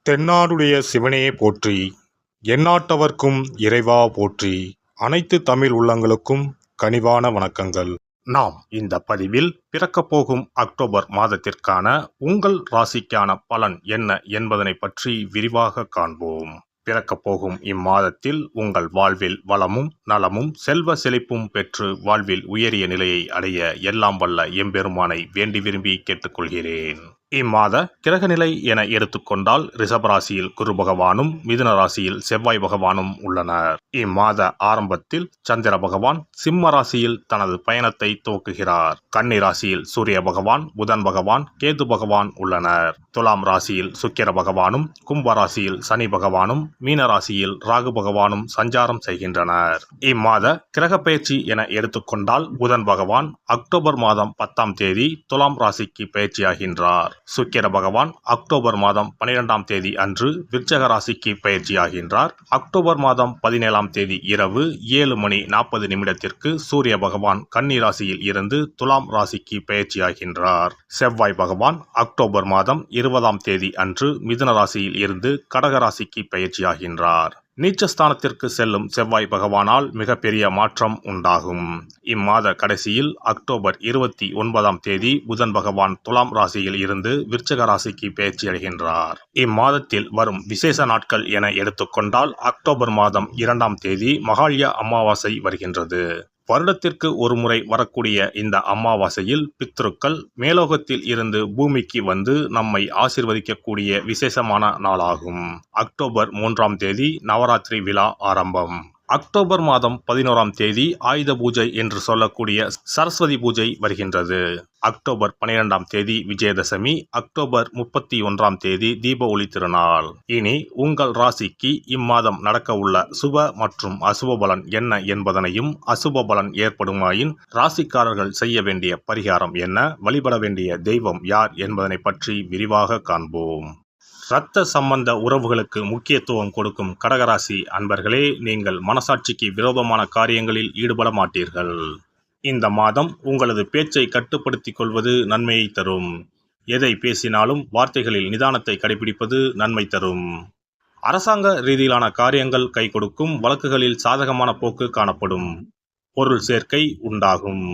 தென்னாடுடைய சிவனே போற்றி, எந்நாட்டவர்க்கும் இறைவா போற்றி. அனைத்து தமிழ் உள்ளங்களுக்கும் கனிவான வணக்கங்கள். நாம் இந்த பதிவில் பிறக்கப்போகும் அக்டோபர் மாதத்திற்கான உங்கள் ராசிக்கான பலன் என்ன என்பதனை பற்றி விரிவாக காண்போம். பிறக்கப்போகும் இம்மாதத்தில் உங்கள் வாழ்வில் வளமும் நலமும் செல்வ செழிப்பும் பெற்று வாழ்வில் உயரிய நிலையை அடைய எல்லாம் வல்ல எம்பெருமானை வேண்டி விரும்பி கேட்டுக்கொள்கிறேன். இம்மாத கிரகநிலை என எடுத்துக்கொண்டால் ரிஷபராசியில் குரு பகவானும் மிதுன ராசியில் செவ்வாய் பகவானும் உள்ளனர். இம்மாத ஆரம்பத்தில் சந்திர பகவான் சிம்ம ராசியில் தனது பயணத்தை துவக்குகிறார். கன்னி ராசியில் சூரிய பகவான், புதன் பகவான், கேது பகவான் உள்ளனர். துலாம் ராசியில் சுக்கிர பகவானும், கும்ப ராசியில் சனி பகவானும், மீன ராசியில் ராகு பகவானும் சஞ்சாரம் செய்கின்றனர். இம்மாத கிரக பயிற்சி என எடுத்துக்கொண்டால் புதன் பகவான் அக்டோபர் மாதம் 10ஆம் தேதி துலாம் ராசிக்கு பயிற்சியாகின்றார். சுக்கிர பகவான் அக்டோபர் மாதம் 12ஆம் தேதி அன்று விருச்சக ராசிக்கு பயிற்சியாகின்றார். அக்டோபர் மாதம் 17ஆம் தேதி இரவு 7:40 சூரிய பகவான் கன்னி ராசியில் இருந்து துலாம் ராசிக்கு பயிற்சியாகின்றார். செவ்வாய் பகவான் அக்டோபர் மாதம் 20ஆம் தேதி அன்று மிதுன ராசியில் இருந்து கடக ராசிக்கு பயிற்சியாகின்றார். நீச்சஸ்தானத்திற்கு செல்லும் செவ்வாய் பகவானால் மிகப்பெரிய மாற்றம் உண்டாகும். இம்மாத கடைசியில் அக்டோபர் 29ஆம் தேதி புதன் பகவான் துலாம் ராசியில் இருந்து விருச்சக ராசிக்கு பயிற்சியடைகின்றார். இம்மாதத்தில் வரும் விசேஷ நாட்கள் என எடுத்துக்கொண்டால் அக்டோபர் மாதம் 2ஆம் தேதி மகாலய அமாவாசை வருகின்றது. வருடத்திற்கு ஒரு முறை வரக்கூடிய இந்த அமாவாசையில் பித்ருக்கள் மேலோகத்தில் இருந்து பூமிக்கு வந்து நம்மை ஆசிர்வதிக்கக்கூடிய விசேஷமான நாளாகும். அக்டோபர் 3ஆம் தேதி நவராத்திரி விழா ஆரம்பம். அக்டோபர் மாதம் 11ஆம் தேதி ஆயுத பூஜை என்று சொல்லக்கூடிய சரஸ்வதி பூஜை வருகின்றது. அக்டோபர் 12ஆம் தேதி விஜயதசமி, அக்டோபர் 31ஆம் தேதி தீப ஒளி திருநாள். இனி உங்கள் ராசிக்கு இம்மாதம் நடக்க உள்ள சுப மற்றும் அசுப பலன் என்ன என்பதனையும், அசுப பலன் ஏற்படுமாயின் ராசிக்காரர்கள் செய்ய வேண்டிய பரிகாரம் என்ன, வழிபட வேண்டிய தெய்வம் யார் என்பதனை பற்றி விரிவாக காண்போம். இரத்த சம்பந்த உறவுகளுக்கு முக்கியத்துவம் கொடுக்கும் கடகராசி அன்பர்களே, நீங்கள் மனசாட்சிக்கு விரோதமான காரியங்களில் ஈடுபட மாட்டீர்கள். இந்த மாதம் உங்களது பேச்சை கட்டுப்படுத்திக் கொள்வது நன்மையை தரும். எதை பேசினாலும் வார்த்தைகளில் நிதானத்தை கடைபிடிப்பது நன்மை தரும். அரசாங்க ரீதியிலான காரியங்கள் கை கொடுக்கும். வழக்குகளில் சாதகமான போக்கு காணப்படும். பொருள் சேர்க்கை உண்டாகும்.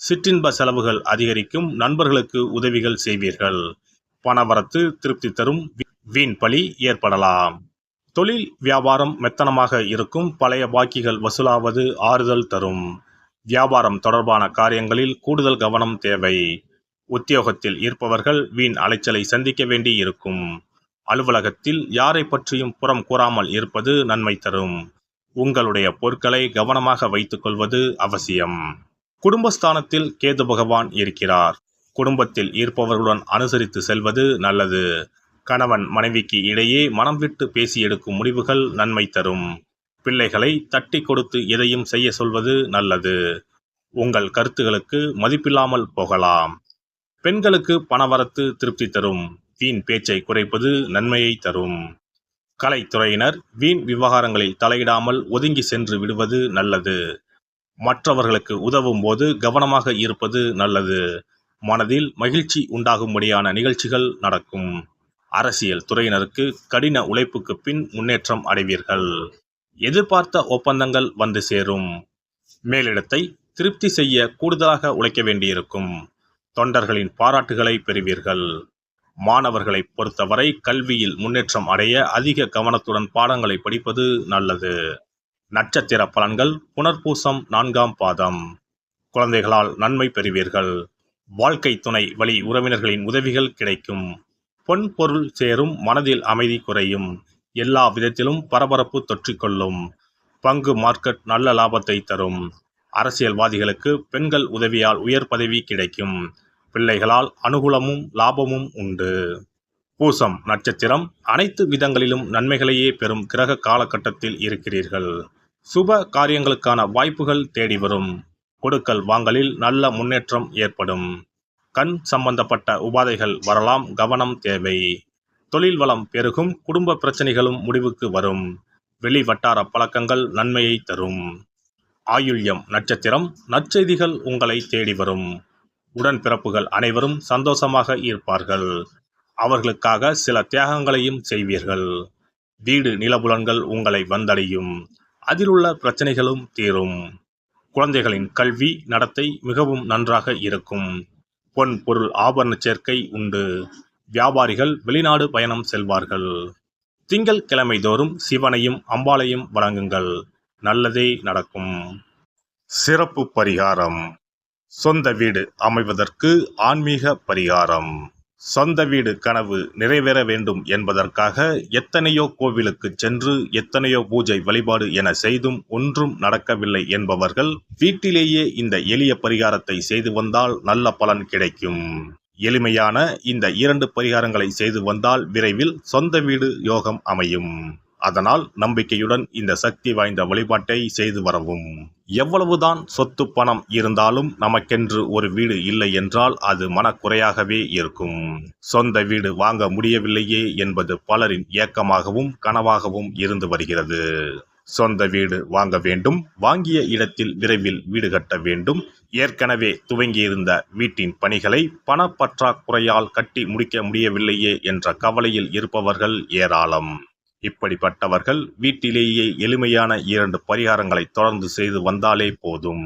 சிற்றின்ப செலவுகள் அதிகரிக்கும். நண்பர்களுக்கு உதவிகள் செய்வீர்கள். பணவரத்து திருப்தி தரும். வீண் பழி ஏற்படலாம். தொழில் வியாபாரம் மெத்தனமாக இருக்கும். பழைய பாக்கிகள் வசூலாவது ஆறுதல் தரும். வியாபாரம் தொடர்பான காரியங்களில் கூடுதல் கவனம் தேவை. உத்தியோகத்தில் இருப்பவர்கள் வீண் அலைச்சலை சந்திக்க வேண்டி இருக்கும். அலுவலகத்தில் யாரை பற்றியும் புறம் கூறாமல் இருப்பது நன்மை தரும். உங்களுடைய பொருட்களை கவனமாக வைத்துக் கொள்வது அவசியம். குடும்பஸ்தானத்தில் கேது பகவான் இருக்கிறார். குடும்பத்தில் இருப்பவர்களுடன் அனுசரித்து செல்வது நல்லது. கணவன் மனைவிக்கு இடையே மனம் விட்டு பேசி எடுக்கும் முடிவுகள் நன்மை தரும். பிள்ளைகளை தட்டி கொடுத்து எதையும் செய்ய சொல்வது நல்லது. உங்கள் கருத்துகளுக்கு மதிப்பில்லாமல் போகலாம். பெண்களுக்கு பணவரத்து திருப்தி தரும். வீண் பேச்சை குறைப்பது நன்மையை தரும். கலைத்துறையினர் வீண் விவகாரங்களில் தலையிடாமல் ஒதுங்கி சென்று விடுவது நல்லது. மற்றவர்களுக்கு உதவும் போது கவனமாக இருப்பது நல்லது. மனதில் மகிழ்ச்சி உண்டாகும்படியான நிகழ்ச்சிகள் நடக்கும். அரசியல் துறையினருக்கு கடின உழைப்புக்கு பின் முன்னேற்றம் அடைவீர்கள். எதிர்பார்த்த ஒப்பந்தங்கள் வந்து சேரும். மேலிடத்தை திருப்தி செய்ய கூடுதலாக உழைக்க வேண்டியிருக்கும். தொண்டர்களின் பாராட்டுகளை பெறுவீர்கள். மாணவர்களை பொறுத்தவரை கல்வியில் முன்னேற்றம் அடைய அதிக கவனத்துடன் பாடங்களை படிப்பது நல்லது. நட்சத்திர பலன்கள் புனர்பூசம் 4ஆம் பாதம். குழந்தைகளால் நன்மை பெறுவீர்கள். வாழ்க்கை துணை வழி உறவினர்களின் உதவிகள் கிடைக்கும். பொன் பொருள் சேரும். மனதில் அமைதி குறையும். எல்லா விதத்திலும் பரபரப்பு தொற்றிக்கொள்ளும். பங்கு மார்க்கெட் நல்ல லாபத்தை தரும். அரசியல்வாதிகளுக்கு பெண்கள் உதவியால் உயர் பதவி கிடைக்கும். பிள்ளைகளால் அனுகூலமும் லாபமும் உண்டு. பூசம் நட்சத்திரம். அனைத்து விதங்களிலும் நன்மைகளையே பெறும் கிரக காலகட்டத்தில் இருக்கிறீர்கள். சுப காரியங்களுக்கான வாய்ப்புகள் தேடி வரும். கொடுக்கல் வாங்கலில் நல்ல முன்னேற்றம் ஏற்படும். கண் சம்பந்தப்பட்ட உபாதைகள் வரலாம், கவனம் தேவை. தொழில் வளம் பெருகும். குடும்ப பிரச்சனைகளும் முடிவுக்கு வரும். வெளி வட்டார பழக்கங்கள் நன்மையை தரும். ஆயுள்யம் நட்சத்திரம். நற்செய்திகள் உங்களை தேடி வரும். உடன்பிறப்புகள் அனைவரும் சந்தோஷமாக இருப்பார்கள். அவர்களுக்காக சில தியாகங்களையும் செய்வீர்கள். வீடு நிலபுலன்கள் உங்களை வந்தடையும். அதிலுள்ள பிரச்சனைகளும் தீரும். குழந்தைகளின் கல்வி நடத்தை மிகவும் நன்றாக இருக்கும். பொன் பொருள் ஆபரண சேர்க்கை உண்டு. வியாபாரிகள் வெளிநாடு பயணம் செல்வார்கள். திங்கள் கிழமை தோறும் சிவனையும் அம்பாளையும் வணங்குங்கள். நல்லதே நடக்கும். சிறப்பு பரிகாரம். சொந்த வீடு அமைவதற்கு ஆன்மீக பரிகாரம். சொந்த வீடு கனவு நிறைவேற வேண்டும் என்பதற்காக எத்தனையோ கோவிலுக்கு சென்று எத்தனையோ பூஜை வழிபாடு என செய்தும் ஒன்றும் நடக்கவில்லை என்பவர்கள் வீட்டிலேயே இந்த எளிய பரிகாரத்தை செய்து வந்தால் நல்ல பலன் கிடைக்கும். எளிமையான இந்த 2 பரிகாரங்களை செய்து வந்தால் விரைவில் சொந்த வீடு யோகம் அமையும். அதனால் நம்பிக்கையுடன் இந்த சக்தி வாய்ந்த வழிபாட்டை செய்து வரவும். எவ்வளவுதான் சொத்து பணம் இருந்தாலும் நமக்கென்று ஒரு வீடு இல்லை என்றால் அது மனக்குறையாகவே இருக்கும். சொந்த வீடு வாங்க முடியவில்லையே என்பது பலரின் ஏக்கமாகவும் கனவாகவும் இருந்து வருகிறது. சொந்த வீடு வாங்க வேண்டும். வாங்கிய இடத்தில் விரைவில் வீடு கட்ட வேண்டும். ஏற்கனவே துவங்கியிருந்த வீட்டின் பணிகளை பணப்பற்றாக்குறையால் கட்டி முடிக்க முடியவில்லையே என்ற கவலையில் இருப்பவர்கள் ஏராளம். இப்படிப்பட்டவர்கள் வீட்டிலேயே எளிமையான 2 பரிகாரங்களை தொடர்ந்து செய்து வந்தாலே போதும்.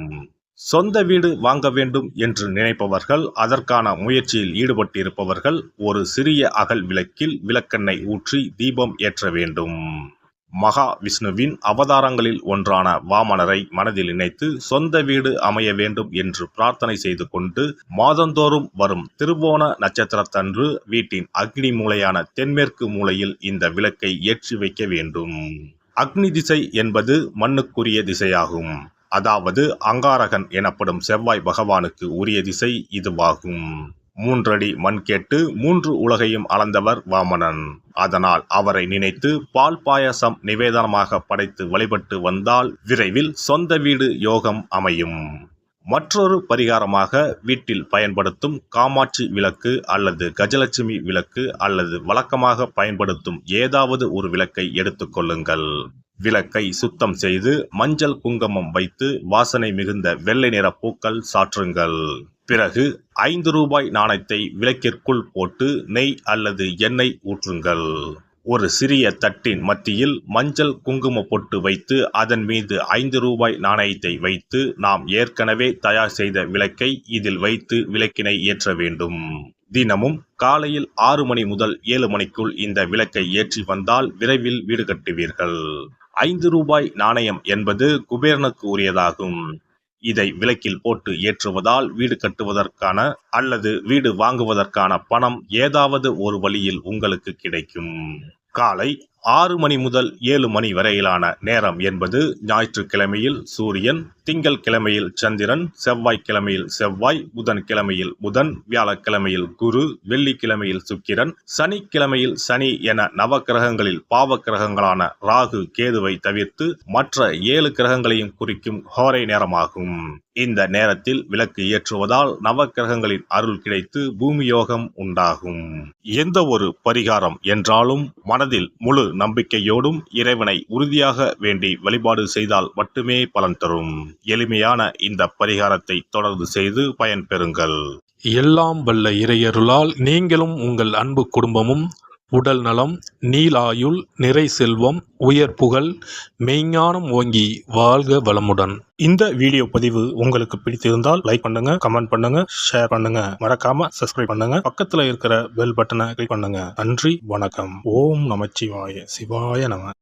சொந்த வீடு வாங்க வேண்டும் என்று நினைப்பவர்கள், அதற்கான முயற்சியில் ஈடுபட்டிருப்பவர்கள் ஒரு சிறிய அகல் விளக்கில் விளக்கெண்ணெய் ஊற்றி தீபம் ஏற்ற வேண்டும். மகா விஷ்ணுவின் அவதாரங்களில் ஒன்றான வாமனரை மனதில் நினைத்து சொந்த வீடு அமைய வேண்டும் என்று பிரார்த்தனை செய்து கொண்டு மாதந்தோறும் வரும் திருவோண நட்சத்திரத்தன்று வீட்டின் அக்னி மூலையான தென்மேற்கு மூலையில் இந்த விளக்கை ஏற்றி வைக்க வேண்டும். அக்னி திசை என்பது மண்ணுக்குரிய திசையாகும். அதாவது அங்காரகன் எனப்படும் செவ்வாய் பகவானுக்கு உரிய திசை இதுவாகும். 3 அடி மண் கேட்டு 3 உலகையும் அளந்தவர் வாமனன். அதனால் அவரை நினைத்து பால் பாயசம் நிவேதனமாக படைத்து வழிபட்டு வந்தால் விரைவில் சொந்த வீடு யோகம் அமையும். மற்றொரு பரிகாரமாக வீட்டில் பயன்படுத்தும் காமாட்சி விளக்கு அல்லது கஜலட்சுமி விளக்கு அல்லது வழக்கமாக பயன்படுத்தும் ஏதாவது ஒரு விளக்கை எடுத்துக்கொள்ளுங்கள். விளக்கை சுத்தம் செய்து மஞ்சள் குங்குமம் வைத்து வாசனை மிகுந்த வெள்ளை நிற பூக்கள் சாற்றுங்கள். பிறகு 5 ரூபாய் நாணயத்தை விளக்கிற்குள் போட்டு நெய் அல்லது எண்ணெய் ஊற்றுங்கள். ஒரு சிறிய தட்டின் மத்தியில் மஞ்சள் குங்கும பொட்டு வைத்து அதன் மீது 5 ரூபாய் நாணயத்தை வைத்து நாம் ஏற்கனவே தயார் செய்த விளக்கை இதில் வைத்து விளக்கினை ஏற்ற வேண்டும். தினமும் காலையில் 6 மணி முதல் 7 மணிக்குள் இந்த விளக்கை ஏற்றி வந்தால் விரைவில் வீடு கட்டுவீர்கள். 5 ரூபாய் நாணயம் என்பது குபேரனுக்கு உரியதாகும். இதை விளக்கில் போட்டு ஏற்றுவதால் வீடு கட்டுவதற்கான அல்லது வீடு வாங்குவதற்கான பணம் ஏதாவது ஒரு வழியில் உங்களுக்கு கிடைக்கும். காலை 6 மணி முதல் 7 மணி வரையிலான நேரம் என்பது ஞாயிற்றுக்கிழமையில் சூரியன், திங்கள் கிழமையில் சந்திரன், செவ்வாய்க்கிழமையில் செவ்வாய், புதன் கிழமையில் புதன், வியாழக்கிழமையில் குரு, வெள்ளிக்கிழமையில் சுக்கிரன், சனிக்கிழமையில் சனி என நவக்கிரகங்களில் பாவ கிரகங்களான ராகு கேதுவை தவிர்த்து மற்ற 7 கிரகங்களையும் குறிக்கும் ஹோரை நேரமாகும். இந்த நேரத்தில் விளக்கு ஏற்றுவதால் நவக்கிரகங்களின் அருள் கிடைத்து பூமி யோகம் உண்டாகும். எந்த ஒரு பரிகாரம் என்றாலும் மனதில் முழு நம்பிக்கையோடும் இறைவனை உறுதியாக வேண்டி வழிபாடு செய்தால் மட்டுமே பலன் தரும். எளிமையான இந்த பரிகாரத்தை தொடர்ந்து செய்து பயன் பெறுங்கள். எல்லாம் வல்ல இறையருளால் நீங்களும் உங்கள் அன்பு குடும்பமும் உடல் நலம், நீலாயுள், நிறை செல்வம், உயர் புகழ், மெய்ஞானம் ஓங்கி வாழ்க வளமுடன். இந்த வீடியோ பதிவு உங்களுக்கு பிடித்திருந்தால் லைக் பண்ணுங்க, கமெண்ட் பண்ணுங்க, ஷேர் பண்ணுங்க, மறக்காம சப்ஸ்கிரைப் பண்ணுங்க, பக்கத்துல இருக்கிற பெல் பட்டனை கிளிக் பண்ணுங்க. நன்றி, வணக்கம். ஓம் நமச்சிவாய. சிவாய நம.